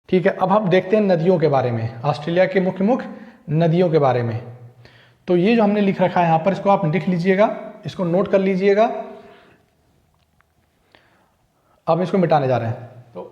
ठीक है, अब हम देखते हैं नदियों के बारे में, ऑस्ट्रेलिया के मुख्य नदियों के बारे में। तो ये जो हमने लिख रखा है यहाँ पर, इसको आप लिख लीजिएगा, इसको नोट कर लीजिएगा। अब इसको मिटाने जा रहे हैं। तो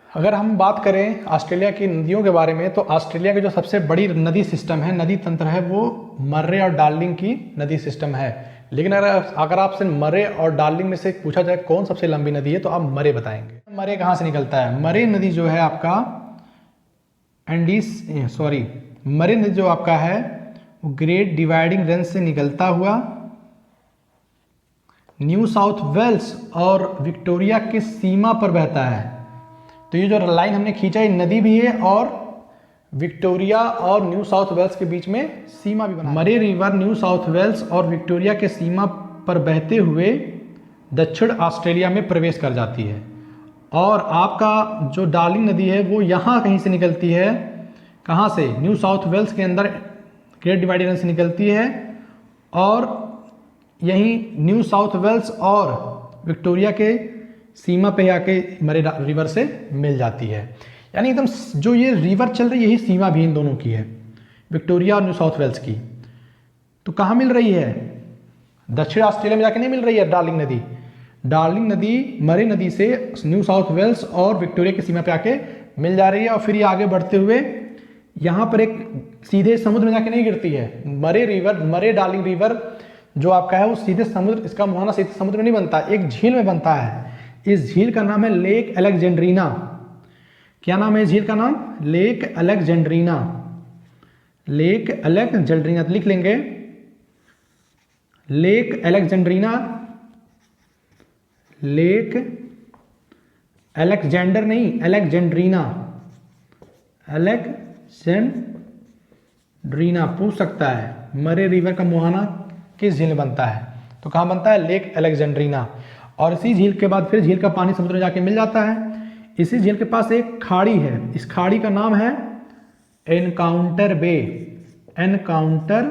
अगर हम बात करें ऑस्ट्रेलिया की नदियों के बारे में, तो ऑस्ट्रेलिया की जो सबसे बड़ी नदी सिस्टम है, नदी तंत्र है, वो मर्रे और डार्लिंग की नदी सिस्टम है। लेकिन अगर आपसे मर्रे और डार्लिंग में से पूछा जाए कौन सबसे लंबी नदी है, तो आप मर्रे बताएंगे। मर्रे कहाँ से निकलता है? मर्रे नदी जो है आपका मर्रे नदी जो आपका है वो ग्रेट डिवाइडिंग रेंज से निकलता हुआ न्यू साउथ वेल्स और विक्टोरिया की सीमा पर बहता है। तो ये जो लाइन हमने खींचा है, नदी भी है और विक्टोरिया और न्यू साउथ वेल्स के बीच में सीमा भी बना। मरे रिवर न्यू साउथ वेल्स और विक्टोरिया के सीमा पर बहते हुए दक्षिण ऑस्ट्रेलिया में प्रवेश कर जाती है। और आपका जो डार्लिंग नदी है वो यहाँ कहीं से निकलती है। कहाँ से? न्यू साउथ वेल्स के अंदर ग्रेट डिवाइडिंग रेंज से निकलती है और यहीं न्यू साउथ वेल्स और विक्टोरिया के सीमा पे आके मरे रिवर से मिल जाती है। यानी एकदम जो ये रिवर चल रही है, यही सीमा भी इन दोनों की है, विक्टोरिया और न्यू साउथ वेल्स की। तो कहाँ मिल रही है? दक्षिण ऑस्ट्रेलिया में जाके नहीं मिल रही है डार्लिंग नदी। डार्लिंग नदी मरे नदी से न्यू साउथ वेल्स और विक्टोरिया की सीमा पे आके मिल जा रही है और फिर ये आगे बढ़ते हुए यहाँ पर एक सीधे समुद्र में जाके नहीं गिरती है। मरे डार्लिंग रिवर जो आपका है वो सीधे समुद्र, इसका मुहाना सीधे समुद्र में नहीं बनता, एक झील में बनता है। इस झील का नाम है लेक अलेक्जेंड्रीना। क्या नाम है इस झील का नाम? लेक अलेक्जेंड्रीना। लेक अलेक्जेंड्रीना लिख लेंगे, लेक अलेक्जेंड्रीना। लेक अलेक्जेंडर नहीं, अलेक्जेंड्रीना। अलेक्जेंड्रीना पूछ सकता है मरे रिवर का मुहाना किस झील में बनता है? तो कहाँ बनता है? लेक अलेक्जेंड्रीना। और इसी झील के बाद फिर झील का पानी समुद्र में जाके मिल जाता है। इसी झील के पास एक खाड़ी है, इस खाड़ी का नाम है एनकाउंटर बे। एनकाउंटर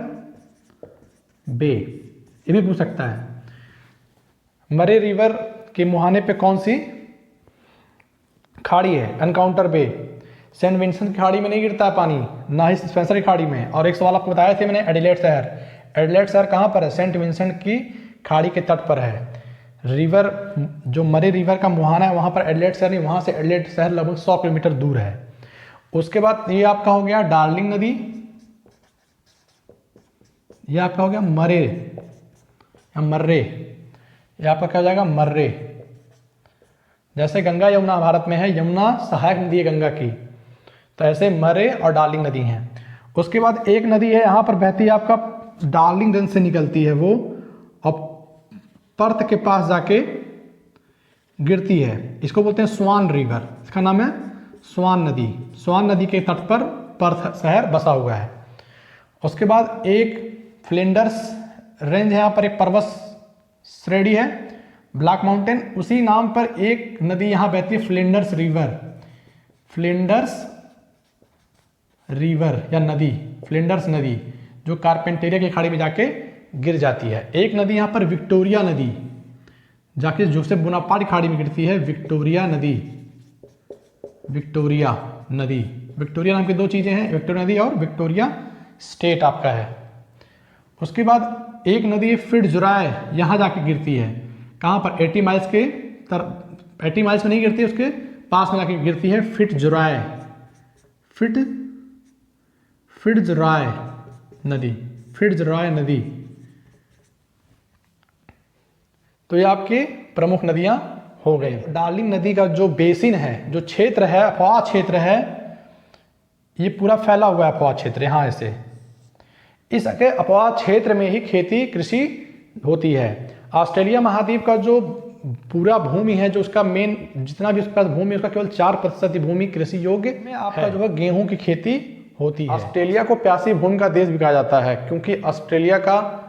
बे ये भी पूछ सकता है। मरे रिवर के मुहाने पे कौन सी खाड़ी है? एनकाउंटर बे। सेंट विंसेंट की खाड़ी में नहीं गिरता है पानी, ना ही स्पेंसर की खाड़ी में। और एक सवाल आपको बताया थे मैंने, एडिलेड शहर। एडिलेड शहर कहाँ पर है? सेंट विंसेंट की खाड़ी के तट पर है। रिवर जो मरे रिवर का मुहाना है वहाँ पर एडिलेड शहर नहीं, वहाँ से एडिलेड शहर लगभग 100 किलोमीटर दूर है। उसके बाद ये आपका हो गया डार्लिंग नदी, ये आपका हो गया मरे या मर्रे, ये आपका क्या हो जाएगा? मर्रे। जैसे गंगा यमुना भारत में है, यमुना सहायक नदी है गंगा की, तो ऐसे मरे और डार्लिंग नदी हैं। उसके बाद एक नदी है यहाँ पर बहती है, आपका डार्लिंग रेंज से निकलती है वो और पर्थ के पास जाके गिरती है। इसको बोलते हैं स्वान रिवर, इसका नाम है स्वान नदी। स्वान नदी के तट पर पर्थ शहर बसा हुआ है। उसके बाद एक फ्लिंडर्स रेंज है, यहाँ पर एक पर्वत श्रेणी है, ब्लैक माउंटेन, उसी नाम पर एक नदी यहाँ बहती है, फ्लिंडर्स रिवर। फ्लिंडर्स रिवर या नदी, फ्लिंडर्स नदी, जो कारपेंटेरिया की खाड़ी में जाके गिर जाती है। एक नदी यहाँ पर विक्टोरिया नदी जाके जोसेफ बोनापार्ट खाड़ी में गिरती है, विक्टोरिया नदी। विक्टोरिया नदी, विक्टोरिया नाम की दो चीजें हैं, विक्टोरिया नदी और विक्टोरिया स्टेट आपका है। उसके बाद एक नदी है फिट्जरॉय, यहाँ जाके गिरती है। कहाँ पर? 80 माइल्स के 80 माइल्स में नहीं गिरती है, उसके पास में जाके गिरती है फिट्जरॉय। फिट्जरॉय नदी, फिट्जरॉय नदी। तो ये आपकी प्रमुख नदियां हो गई। डार्लिंग नदी का जो बेसिन है, जो क्षेत्र है, अफवाह क्षेत्र है, ये पूरा फैला हुआ है अफवाह क्षेत्र यहाँ ऐसे। इस अफवाह क्षेत्र में ही खेती कृषि होती है। ऑस्ट्रेलिया महाद्वीप का जो पूरा भूमि है, जो उसका मेन जितना भी उसके पास भूमि है, उसका केवल 4% भूमि कृषि योग्य में आपका जो है गेहूं की खेती होती है। ऑस्ट्रेलिया को प्यासी भूमि का देश भी कहा जाता है, क्योंकि ऑस्ट्रेलिया का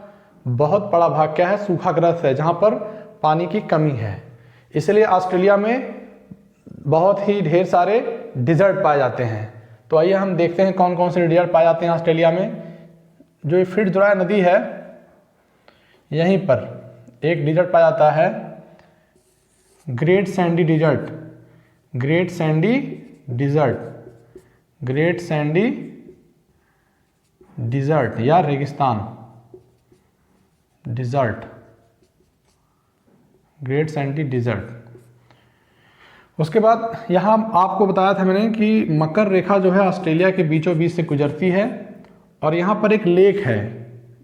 बहुत बड़ा भाग क्या है? सूखाग्रस्त है, जहाँ पर पानी की कमी है। इसलिए ऑस्ट्रेलिया में बहुत ही ढेर सारे डिजर्ट पाए जाते हैं। तो आइए हम देखते हैं कौन कौन से डिजर्ट पाए जाते हैं ऑस्ट्रेलिया में। जो ये फिट्जरॉय नदी है, यहीं पर एक डिजर्ट पाया जाता है, Great Sandy Desert. Great Sandy Desert, Great Sandy Desert या रेगिस्तान, डिजर्ट, ग्रेट सैंडी डिजर्ट। उसके बाद यहाँ आपको बताया था मैंने कि मकर रेखा जो है ऑस्ट्रेलिया के बीचों बीच से गुजरती है और यहाँ पर एक लेक है,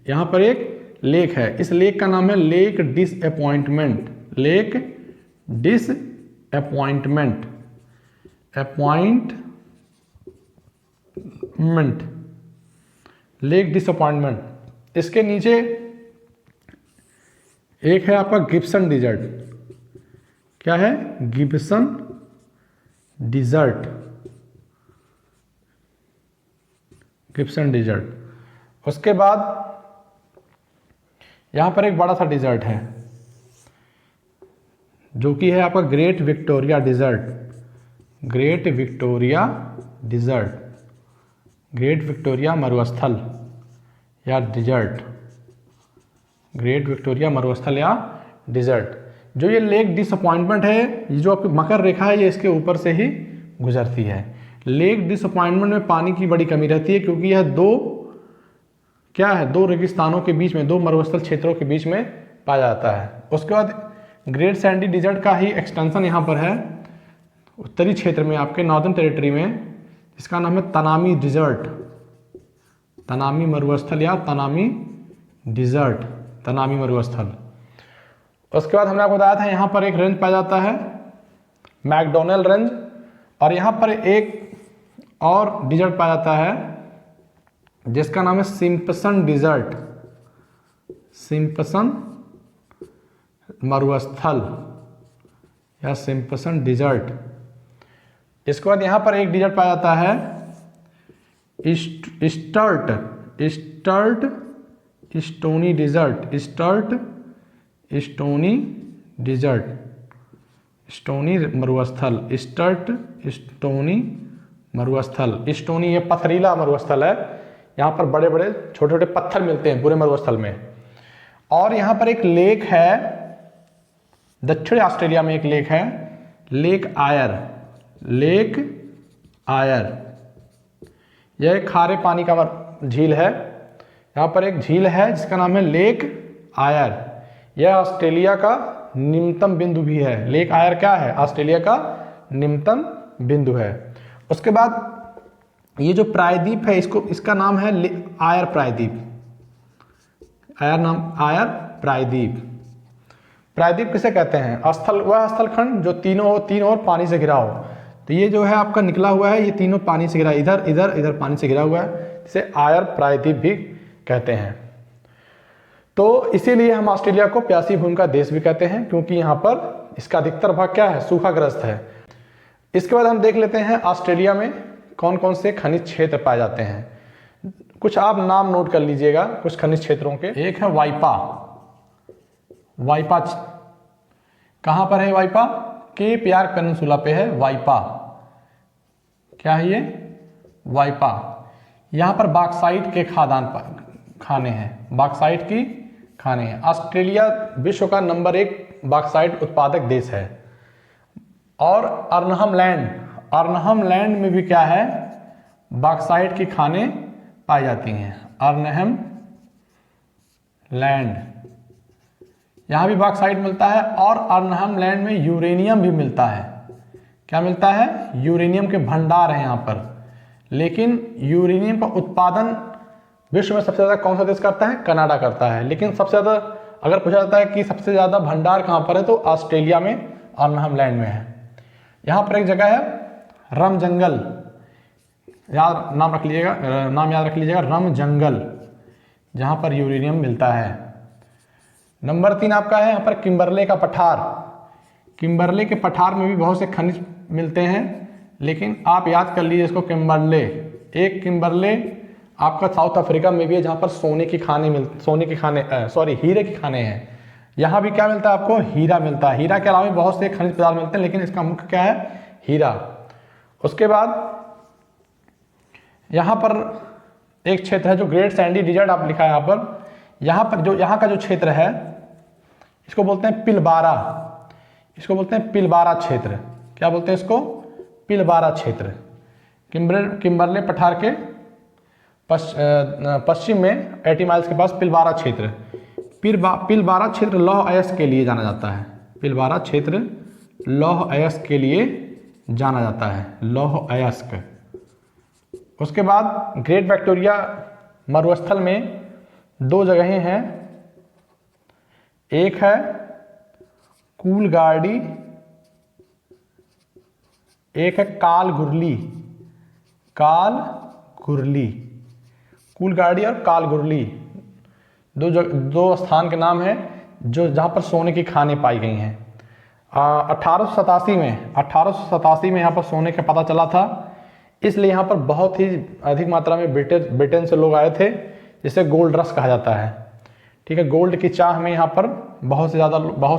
यहाँ पर एक लेक है। इस लेक का नाम है lake disappointment, lake disappointment, appointment, lake disappointment. इसके नीचे एक है आपका गिब्सन डिजर्ट, क्या है, गिब्सन डिजर्ट, गिब्सन डिजर्ट। उसके बाद यहां पर एक बड़ा सा डिजर्ट है जो कि है आपका Great Victoria Desert, Great Victoria Desert, Great Victoria मरुस्थल या डिजर्ट, ग्रेट विक्टोरिया मरुस्थल या डिजर्ट। जो ये लेक डिसअपॉइंटमेंट है, ये जो आपकी मकर रेखा है, ये इसके ऊपर से ही गुजरती है। लेक डिसअपॉइंटमेंट में पानी की बड़ी कमी रहती है क्योंकि यह दो क्या है, दो रेगिस्तानों के बीच में, दो मरुस्थल क्षेत्रों के बीच में पाया जाता है। उसके बाद ग्रेट सैंडी डिजर्ट का ही एक्सटेंशन यहाँ पर है उत्तरी क्षेत्र में आपके नॉर्दर्न टेरिटरी में, इसका नाम है तनामी डिजर्ट, तनामी मरुस्थल या तनामी डिजर्ट, तनामी मरुस्थल। उसके बाद हमने आपको बताया था यहाँ पर एक रेंज पाया जाता है मैकडोनल रेंज, और यहाँ पर एक और डिजर्ट पाया जाता है जिसका नाम है सिम्पसन डिजर्ट, सिम्पसन मरुस्थल या सिम्पसन डिजर्ट। इसके बाद यहाँ पर एक डिजर्ट पाया जाता है Sturt, Sturt Stony Desert, Sturt Stony Desert, Stony मरुस्थल, स्टर्ट स्टोनी मरुस्थल। स्टोनी ये पथरीला मरुस्थल है, यहाँ पर बड़े बड़े छोटे छोटे पत्थर मिलते हैं पूरे मरुस्थल में। और यहाँ पर एक लेक है, दक्षिण ऑस्ट्रेलिया में एक लेक है, लेक आयर, लेक आयर। यह एक खारे पानी का झील है। यहाँ पर एक झील है जिसका नाम है लेक आयर। यह ऑस्ट्रेलिया का निम्नतम बिंदु भी है। लेक आयर क्या है, ऑस्ट्रेलिया का निम्नतम बिंदु है। उसके बाद ये जो प्रायद्वीप है, इसका नाम है आयर प्रायद्वीप, आयर नाम, आयर प्रायद्वीप। प्रायद्वीप किसे कहते हैं, स्थल, वह स्थलखंड जो तीन ओर पानी से घिरा हो। तो ये जो है आपका निकला हुआ है, ये तीनों पानी से घिरा, इधर इधर इधर पानी से घिरा हुआ है, इसे आयर प्रायद्वीप भी कहते हैं। तो इसीलिए हम ऑस्ट्रेलिया को प्यासी भूमि का देश भी कहते हैं, क्योंकि यहाँ पर इसका अधिकतर भाग क्या है, सूखाग्रस्त है। इसके बाद हम देख लेते हैं ऑस्ट्रेलिया में कौन कौन से खनिज क्षेत्र पाए जाते हैं। कुछ आप नाम नोट कर लीजिएगा कुछ खनिज क्षेत्रों के। एक है वाइपा, वाइपा कहाँ पर है, वाइपा केप यार्क पेनिनसुला पे है वाइपा। क्या है ये, वाइपा। यहाँ पर बॉक्साइट के खाने हैं, बॉक्साइट की खाने हैं। ऑस्ट्रेलिया विश्व का नंबर 1 बॉक्साइट उत्पादक देश है। और अर्नहम लैंड में भी क्या है, बॉक्साइट की खाने पाई जाती हैं। अर्नहम लैंड, यहाँ भी बॉक्साइट मिलता है। और अर्नहम लैंड में यूरेनियम भी मिलता है। क्या मिलता है, यूरेनियम के भंडार हैं यहाँ पर। लेकिन यूरेनियम का उत्पादन विश्व में सबसे ज़्यादा कौन सा देश करता है, कनाडा करता है। लेकिन सबसे ज़्यादा अगर पूछा जाता है कि सबसे ज़्यादा भंडार कहाँ पर है, तो ऑस्ट्रेलिया में अर्नहम लैंड में है। यहाँ पर एक जगह है रम जंगल, नाम याद रख लीजिएगा, रम जंगल, जहाँ पर यूरेनियम मिलता है। नंबर 3 आपका है यहाँ पर किम्बरले का पठार। किम्बरले के पठार में भी बहुत से खनिज मिलते हैं, लेकिन आप याद कर लीजिए इसको, किम्बरले। एक किम्बरले आपका साउथ अफ्रीका में भी है, जहाँ पर हीरे के खाने हैं। यहाँ भी क्या मिलता है आपको, हीरा मिलता है। हीरा के अलावा बहुत से खनिज पदार्थ मिलते हैं, लेकिन इसका मुख्य क्या है, हीरा। उसके बाद यहाँ पर एक क्षेत्र है जो ग्रेट सैंडी डिजर्ट आप लिखा है यहाँ पर। यहाँ का जो क्षेत्र है इसको बोलते हैं पिलबारा, इसको बोलते हैं पिलबारा क्षेत्र। क्या बोलते हैं इसको, पिलबारा क्षेत्र, किम्बरले पठार के पश्चिम में 80 माइल्स के पास पिलबारा क्षेत्र। पिलबारा क्षेत्र लौह अयस्क के लिए जाना जाता है। पिलबारा क्षेत्र लौह अयस्क के लिए जाना जाता है, लौह अयस्क। उसके बाद ग्रेट विक्टोरिया मरुस्थल में 2 जगहें हैं, एक है कूलगार्डी, एक है कालगुरली। कूलगार्डी और कालगुरली दो स्थान के नाम हैं जो जहाँ पर सोने की खानें पाई गई हैं। 1887 में यहाँ पर सोने का पता चला था, इसलिए यहाँ पर बहुत ही अधिक मात्रा में ब्रिटेन से लोग आए थे, जिसे गोल्ड रश कहा जाता है। ठीक है, गोल्ड की चाह में यहाँ पर बहुत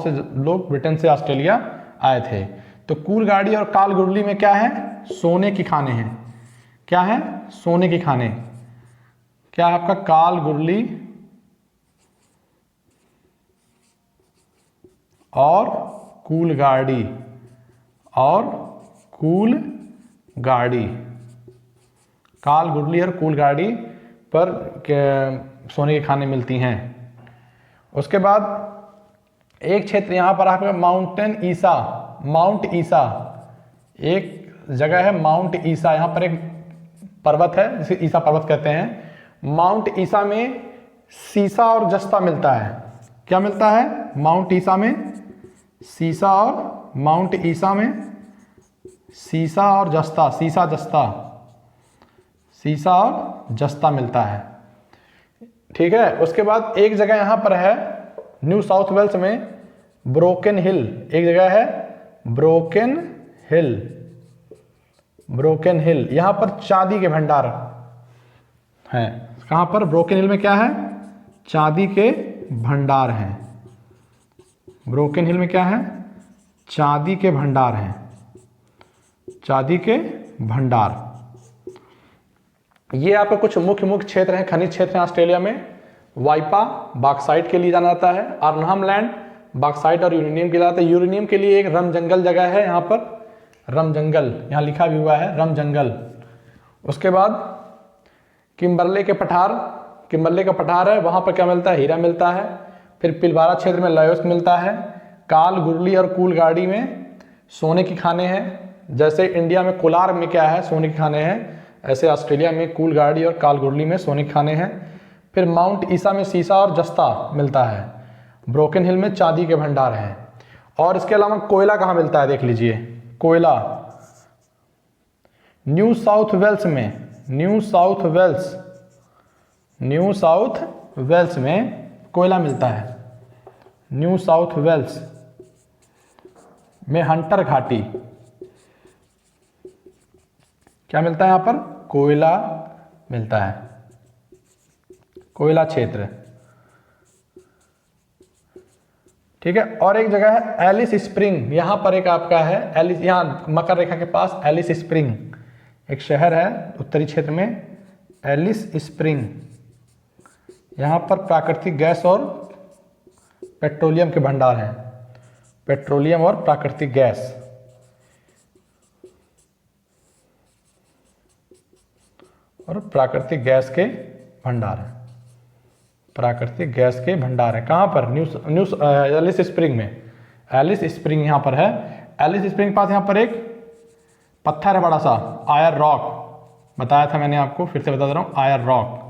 से लोग ब्रिटेन से ऑस्ट्रेलिया आए थे। तो कूलगार्डी और कालगुरली में क्या है? सोने की खाने हैं। क्या है? सोने की खाने। क्या है आपका? कालगुरली और कूलगार्डी कालगुरली और कूलगार्डी पर सोने की खाने मिलती हैं। उसके बाद एक क्षेत्र यहाँ पर आपका माउंट ईसा, एक जगह है माउंट ईसा। यहाँ पर एक पर्वत है जिसे ईसा पर्वत कहते हैं। माउंट ईसा में सीसा और जस्ता मिलता है। क्या मिलता है? माउंट ईसा में सीसा और माउंट ईसा में सीसा और जस्ता मिलता है। ठीक है। उसके बाद एक जगह यहाँ पर है न्यू साउथ वेल्स में ब्रोकन हिल। एक जगह है ब्रोकन हिल। यहाँ पर चांदी के भंडार हैं। कहाँ पर? ब्रोकन हिल में क्या है? चांदी के भंडार हैं। ब्रोकन हिल में क्या है? चांदी के भंडार हैं। चांदी के भंडार। ये आपके कुछ मुख्य क्षेत्र हैं, खनिज क्षेत्र हैं ऑस्ट्रेलिया में। वाइपा बॉक्साइट के लिए जाना जाता है। अर्नहम लैंड बॉक्साइट और यूरेनियम के लिए जाता है। यूरेनियम के लिए एक रम जंगल जगह है, यहाँ पर रम जंगल, यहाँ लिखा भी हुआ है रम जंगल। उसके बाद किम्बरले का पठार है, वहाँ पर क्या मिलता है? हीरा मिलता है। फिर पिलबारा क्षेत्र में लयोस्क मिलता है। कालगुरली और कूलगार्डी में सोने की खाने हैं। जैसे इंडिया में कोलार में क्या है? सोने की खाने हैं। ऐसे ऑस्ट्रेलिया में कूलगार्डी और कालगुरली में सोने के खाने हैं। फिर माउंट ईसा में सीसा और जस्ता मिलता है। ब्रोकन हिल में चांदी के भंडार हैं। और इसके अलावा कोयला कहाँ मिलता है? देख लीजिए, कोयला न्यू साउथ वेल्स में कोयला मिलता है। न्यू साउथ वेल्स में हंटर घाटी। क्या मिलता है यहाँ पर? कोयला मिलता है, कोयला क्षेत्र। ठीक है। और एक जगह है एलिस स्प्रिंग। यहाँ पर एक आपका है एलिस, यहाँ मकर रेखा के पास एलिस स्प्रिंग एक शहर है उत्तरी क्षेत्र में, एलिस स्प्रिंग। यहाँ पर प्राकृतिक गैस और पेट्रोलियम के भंडार हैं। पेट्रोलियम और प्राकृतिक गैस। और प्राकृतिक गैस के भंडार है। प्राकृतिक गैस के भंडार है। कहाँ पर? एलिस स्प्रिंग में। एलिस स्प्रिंग यहाँ पर है। एलिस स्प्रिंग के पास यहाँ पर एक पत्थर है बड़ा सा, आयर रॉक। बताया था मैंने आपको, फिर से बता दे रहा हूँ, आयर रॉक।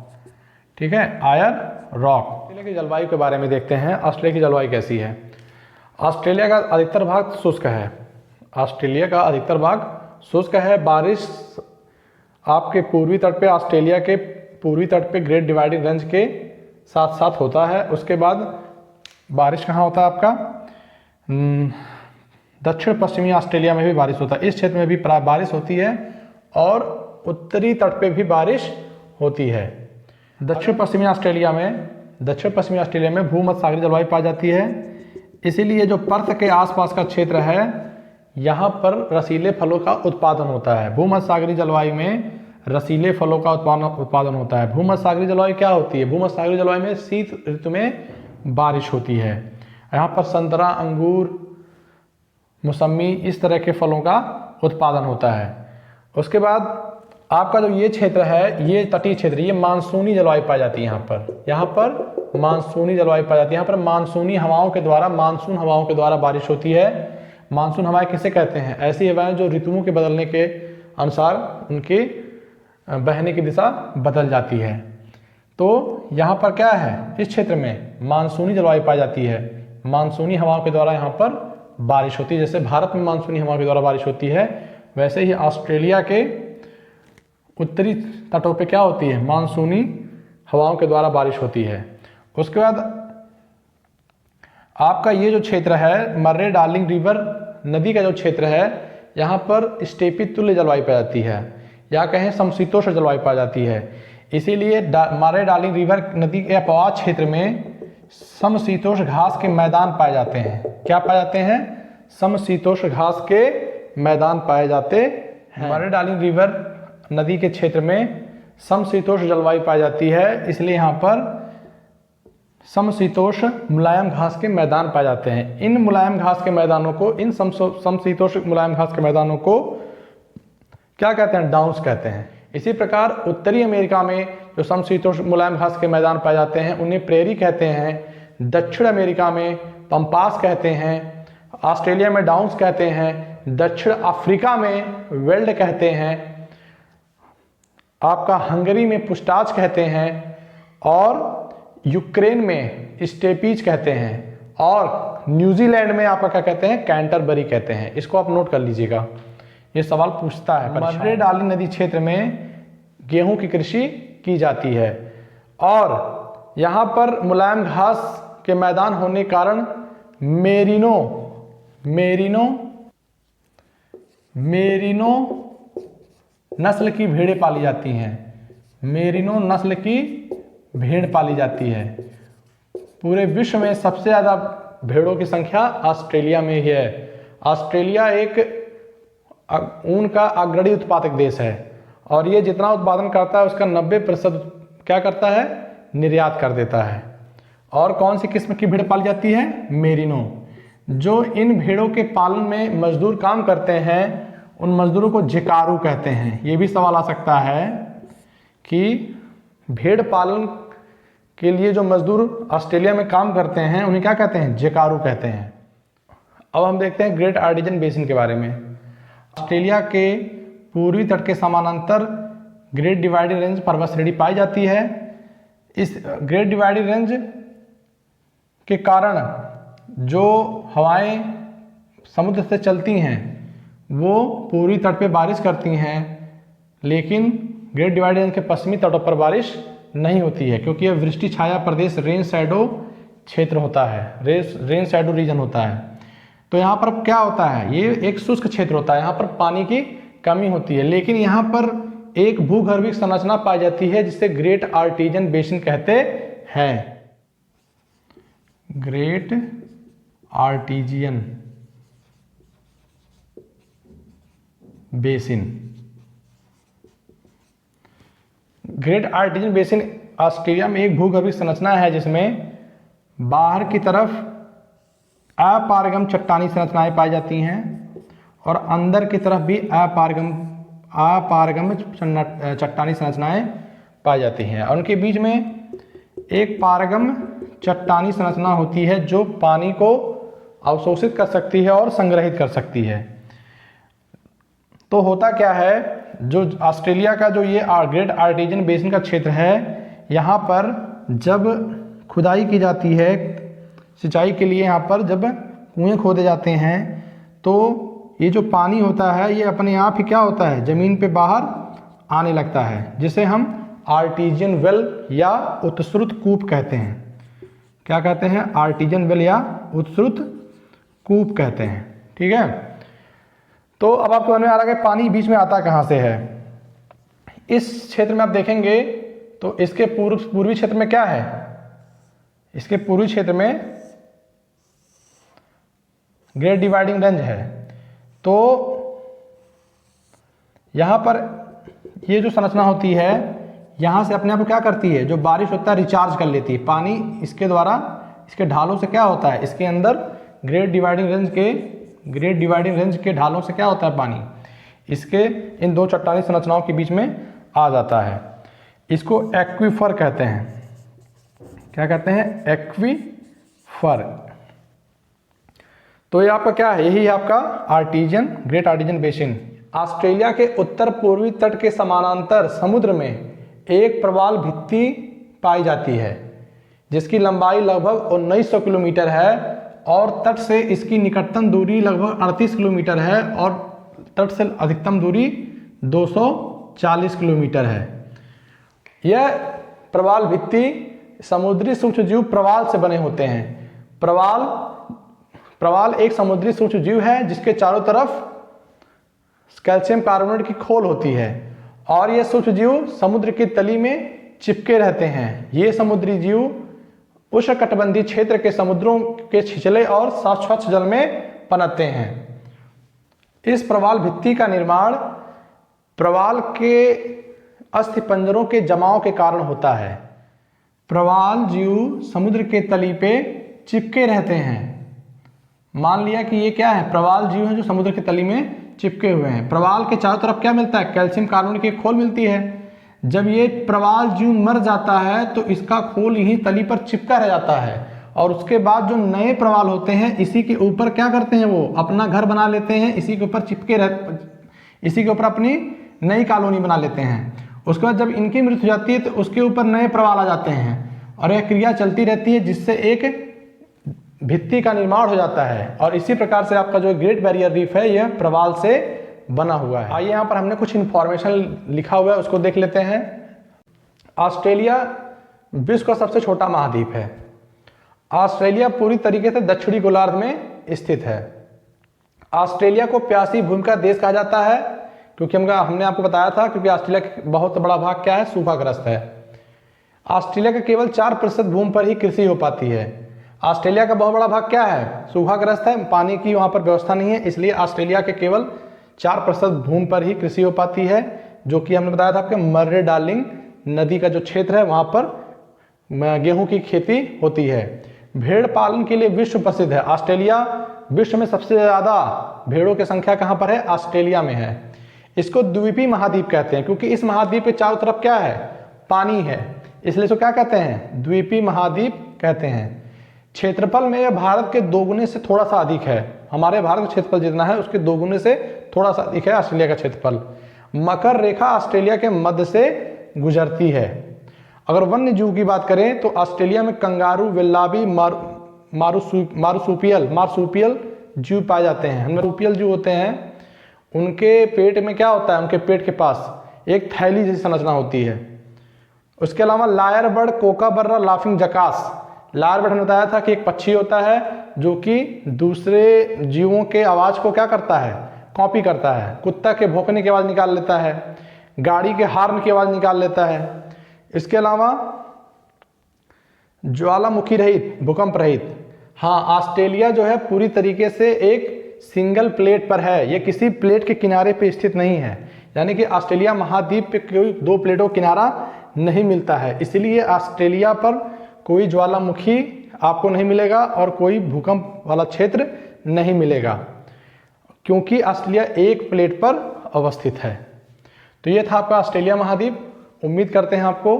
ठीक है, आयर रॉक। ऑस्ट्रेलिया की जलवायु के बारे में देखते हैं। ऑस्ट्रेलिया की जलवायु कैसी है? ऑस्ट्रेलिया का अधिकतर भाग शुष्क है। ऑस्ट्रेलिया का अधिकतर भाग शुष्क है। बारिश आपके पूर्वी तट पे, ऑस्ट्रेलिया के पूर्वी तट पे ग्रेट डिवाइडिंग रेंज के साथ साथ होता है। उसके बाद बारिश कहाँ होता है आपका? दक्षिण पश्चिमी ऑस्ट्रेलिया में भी बारिश होता है। इस क्षेत्र में भी बारिश होती है और उत्तरी तट पे भी बारिश होती है। दक्षिण पश्चिमी ऑस्ट्रेलिया में भूमध्यसागरीय जलवायु पाई जाती है। इसीलिए जो पर्थ के आसपास का क्षेत्र है, यहाँ पर रसीले फलों का उत्पादन होता है। भूमध्यसागरीय जलवायु में रसीले फलों का उत्पादन होता है। भूमध्यसागरीय जलवायु क्या होती है? भूमध्यसागरीय जलवायु में शीत ऋतु में बारिश होती है। यहाँ पर संतरा, अंगूर, मौसमी, इस तरह के फलों का उत्पादन होता है। उसके बाद आपका जो ये क्षेत्र है, ये तटीय क्षेत्र, ये मानसूनी जलवायु पाई जाती है यहाँ पर मानसूनी जलवायु पाई जाती है। यहाँ पर मानसूनी हवाओं के द्वारा, मानसून हवाओं के द्वारा बारिश होती है। मानसून हवाएं किसे कहते हैं? ऐसी हवाएं जो ऋतुओं के बदलने के अनुसार उनकी बहने की दिशा बदल जाती है। तो यहाँ पर क्या है, इस क्षेत्र में मानसूनी जलवायु पाई जाती है। मानसूनी हवाओं के द्वारा यहाँ पर बारिश होती है। जैसे भारत में मानसूनी हवाओं के द्वारा बारिश होती है, वैसे ही ऑस्ट्रेलिया के उत्तरी तटों पे क्या होती है, मानसूनी हवाओं के द्वारा बारिश होती है। उसके बाद आपका ये जो क्षेत्र है, मर्रे डार्लिंग रिवर नदी का जो क्षेत्र है, यहाँ पर स्टेपी तुल्य जलवायु पाई जाती है, या कहें समशीतोष्ण जलवायु पाई जाती है। इसीलिए मर्रे डार्लिंग रिवर नदी के अपवाद क्षेत्र में समशीतोष्ण घास के मैदान पाए जाते हैं। क्या पाए जाते हैं? समशीतोष्ण घास के मैदान पाए जाते हैं। मर्रे डार्लिंग रिवर नदी के क्षेत्र में समशीतोष्ण जलवायु पाई जाती है, इसलिए यहाँ पर समशीतोष्ण मुलायम घास के मैदान पाए जाते हैं। इन मुलायम घास के मैदानों को, इन समशीतोष्ण मुलायम घास के मैदानों को क्या कहते हैं? डाउन्स कहते हैं। इसी प्रकार उत्तरी अमेरिका में जो समशीतोष्ण मुलायम घास के मैदान पाए जाते हैं उन्हें प्रेरी कहते हैं। दक्षिण अमेरिका में पंपास कहते हैं। ऑस्ट्रेलिया में डाउन्स कहते हैं। दक्षिण अफ्रीका में वेल्ड कहते हैं। आपका हंगरी में पुस्टाच कहते हैं, और यूक्रेन में स्टेपीज कहते हैं, और न्यूजीलैंड में आपका क्या कहते हैं? कैंटरबरी कहते हैं। इसको आप नोट कर लीजिएगा, ये सवाल पूछता है। मर्रे डार्लिंग नदी क्षेत्र में गेहूं की कृषि की जाती है, और यहाँ पर मुलायम घास के मैदान होने के कारण मेरिनो नस्ल की भेड़ें पाली जाती हैं। मेरिनो नस्ल की भेड़ पाली जाती है। पूरे विश्व में सबसे ज़्यादा भेड़ों की संख्या ऑस्ट्रेलिया में ही है। ऑस्ट्रेलिया एक ऊन का अग्रणी उत्पादक देश है, और ये जितना उत्पादन करता है उसका 90% क्या करता है? निर्यात कर देता है। और कौन सी किस्म की भेड़ पाली जाती है? मेरिनो। जो इन भेड़ों के पालन में मजदूर काम करते हैं उन मजदूरों को जिकारू कहते हैं। ये भी सवाल आ सकता है कि भेड़ पालन के लिए जो मजदूर ऑस्ट्रेलिया में काम करते हैं उन्हें क्या कहते हैं? जिकारू कहते हैं। अब हम देखते हैं ग्रेट आर्टिजन बेसिन के बारे में। ऑस्ट्रेलिया के पूर्वी तट के समानांतर ग्रेट डिवाइडिंग रेंज पर्वत श्रेणी पाई जाती है। इस ग्रेट डिवाइडिंग रेंज के कारण जो हवाएं समुद्र से चलती हैं वो पूर्वी तट पे बारिश करती हैं, लेकिन ग्रेट डिवाइडिंग रेंज के पश्चिमी तटों पर बारिश नहीं होती है, क्योंकि यह वृष्टि छाया प्रदेश रेन शैडो क्षेत्र होता है, रेन शैडो रीजन होता है। तो यहाँ पर क्या होता है? ये एक शुष्क क्षेत्र होता है, यहाँ पर पानी की कमी होती है, लेकिन यहाँ पर एक भूगर्भीय संरचना पाई जाती है जिसे ग्रेट आर्टिजन बेसिन कहते हैं। Great artesian basin. Great artesian basin Australia में एक भूगर्भीय संरचना है जिसमें बाहर की तरफ अपारगम चट्टानी संरचनाएं पाई जाती हैं, और अंदर की तरफ भी अपारगम चट्टानी संरचनाएं पाई जाती हैं, और उनके बीच में एक पारगम चट्टानी संरचना होती है जो पानी को अवशोषित कर सकती है और संग्रहित कर सकती है। तो होता क्या है, जो ऑस्ट्रेलिया का जो ये ग्रेट आर्टिजन बेसिन का क्षेत्र है, यहाँ पर जब खुदाई की जाती है सिंचाई के लिए, यहाँ पर जब कुएं खोदे जाते हैं तो ये जो पानी होता है ये अपने आप ही क्या होता है? ज़मीन पे बाहर आने लगता है, जिसे हम आर्टिजियन वेल या उत्स्रुत कूप कहते हैं। क्या कहते हैं? आर्टिजियन वेल या उत्स्रुत कूप कहते हैं। ठीक है, तो अब आपको समझ में आ रहा है कि पानी बीच में आता कहाँ से है। इस क्षेत्र में आप देखेंगे तो इसके पूर्वी क्षेत्र में क्या है? इसके पूर्वी क्षेत्र में ग्रेट डिवाइडिंग रेंज है। तो यहाँ पर ये जो संरचना होती है यहाँ से अपने आप को क्या करती है? जो बारिश होता है रिचार्ज कर लेती है पानी इसके द्वारा, इसके ढालों से क्या होता है? इसके अंदर ग्रेट डिवाइडिंग रेंज के ढालों से क्या होता है? पानी इसके इन दो चट्टानी संरचनाओं के बीच में आ जाता है। इसको एक्वीफर कहते हैं। क्या कहते हैं? एक्वीफर। तो ये आपका क्या है? यही है आपका artesian, great artesian basin. Australia के उत्तर पूर्वी तट के समानांतर समुद्र में एक प्रवाल भित्ति पाई जाती है जिसकी लंबाई लगभग 1900 किलोमीटर है और तट से इसकी निकटतम दूरी लगभग 38 किलोमीटर है और तट से अधिकतम दूरी 240 किलोमीटर है। यह प्रवाल भित्ति समुद्री सूक्ष्मजीव प्रवाल से बने होते हैं। प्रवाल एक समुद्री सूक्ष्मजीव है जिसके चारों तरफ कैल्शियम कार्बोनेट की खोल होती है और यह सूक्ष्मजीव समुद्र की तली में चिपके रहते हैं। ये समुद्री जीव उष्णकटिबंधीय क्षेत्र के समुद्रों के छिछले और स्वच्छ जल में पनपते हैं। इस प्रवाल भित्ति का निर्माण प्रवाल के अस्थिपंजरों के जमाव के कारण होता है। प्रवाल जीव समुद्र के तली पे चिपके रहते हैं। मान लिया कि ये क्या है? प्रवाल जीव हैं जो समुद्र की तली में चिपके हुए हैं। प्रवाल के चारों तरफ क्या मिलता है? कैल्शियम कार्बोनेट की खोल मिलती है। जब ये प्रवाल जीव मर जाता है तो इसका खोल यहीं तली पर चिपका रह जाता है और उसके बाद जो नए प्रवाल होते हैं इसी के ऊपर क्या करते हैं? वो अपना घर बना लेते हैं, इसी के ऊपर अपनी नई कॉलोनी बना लेते हैं। उसके बाद जब इनकी मृत्यु हो जाती है तो उसके ऊपर नए प्रवाल आ जाते हैं और यह क्रिया चलती रहती है जिससे एक भित्ति का निर्माण हो जाता है और इसी प्रकार से आपका जो ग्रेट बैरियर रीफ है यह प्रवाल से बना हुआ है। आइए यहाँ पर हमने कुछ इन्फॉर्मेशन लिखा हुआ है उसको देख लेते हैं। ऑस्ट्रेलिया विश्व का सबसे छोटा महाद्वीप है। ऑस्ट्रेलिया पूरी तरीके से दक्षिणी गोलार्ध में स्थित है। ऑस्ट्रेलिया को प्यासी भूमि का देश कहा जाता है क्योंकि हमने आपको बताया था क्योंकि ऑस्ट्रेलिया का बहुत बड़ा भाग क्या है? सूखाग्रस्त है। ऑस्ट्रेलिया का केवल 4% भूमि पर ही कृषि हो पाती है। ऑस्ट्रेलिया का बहुत बड़ा भाग क्या है? सूखाग्रस्त है, पानी की वहाँ पर व्यवस्था नहीं है, इसलिए ऑस्ट्रेलिया के केवल 4% भूमि पर ही कृषि हो पाती है, जो कि हमने बताया था आपके मर्रे डार्लिंग नदी का जो क्षेत्र है वहाँ पर गेहूं की खेती होती है। भेड़ पालन के लिए विश्व प्रसिद्ध है। ऑस्ट्रेलिया विश्व में सबसे ज़्यादा भेड़ों की संख्या कहाँ पर है? ऑस्ट्रेलिया में है। इसको द्वीपीय महाद्वीप कहते हैं क्योंकि इस महाद्वीप के चारों तरफ क्या है? पानी है, इसलिए इसको क्या कहते हैं? द्वीपीय महाद्वीप कहते हैं। क्षेत्रफल में यह भारत के 2 गुने से थोड़ा सा अधिक है। हमारे भारत का क्षेत्रफल जितना है उसके 2 गुने से थोड़ा सा अधिक है ऑस्ट्रेलिया का क्षेत्रफल। मकर रेखा ऑस्ट्रेलिया के मध्य से गुजरती है। अगर वन्य जीव की बात करें तो ऑस्ट्रेलिया में कंगारू, वेल्लाबी, मार्सुपियल जीव पाए जाते हैं। मार्सुपियल जीव होते हैं उनके पेट में क्या होता है? उनके पेट के पास एक थैली जैसी संरचना होती है। उसके अलावा lawyer bird, कोकाबर्रा, laughing जकास। Lawyer bird हमने बताया था कि एक पक्षी होता है जो कि दूसरे जीवों के आवाज़ को क्या करता है? कॉपी करता है। कुत्ता के भौंकने की आवाज़ निकाल लेता है, गाड़ी के हॉर्न की आवाज़ निकाल लेता है। इसके अलावा ज्वालामुखी रहित, भूकंप रहित। हाँ, ऑस्ट्रेलिया जो है पूरी तरीके से एक सिंगल प्लेट पर है, ये किसी प्लेट के किनारे पे स्थित नहीं है। यानी कि ऑस्ट्रेलिया महाद्वीप पे कोई 2 प्लेटों किनारा नहीं मिलता है, इसलिए ऑस्ट्रेलिया पर कोई ज्वालामुखी आपको नहीं मिलेगा और कोई भूकंप वाला क्षेत्र नहीं मिलेगा क्योंकि ऑस्ट्रेलिया एक प्लेट पर अवस्थित है। तो ये था आपका ऑस्ट्रेलिया महाद्वीप। उम्मीद करते हैं आपको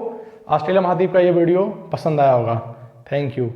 ऑस्ट्रेलिया महाद्वीप का ये वीडियो पसंद आया होगा। Thank you.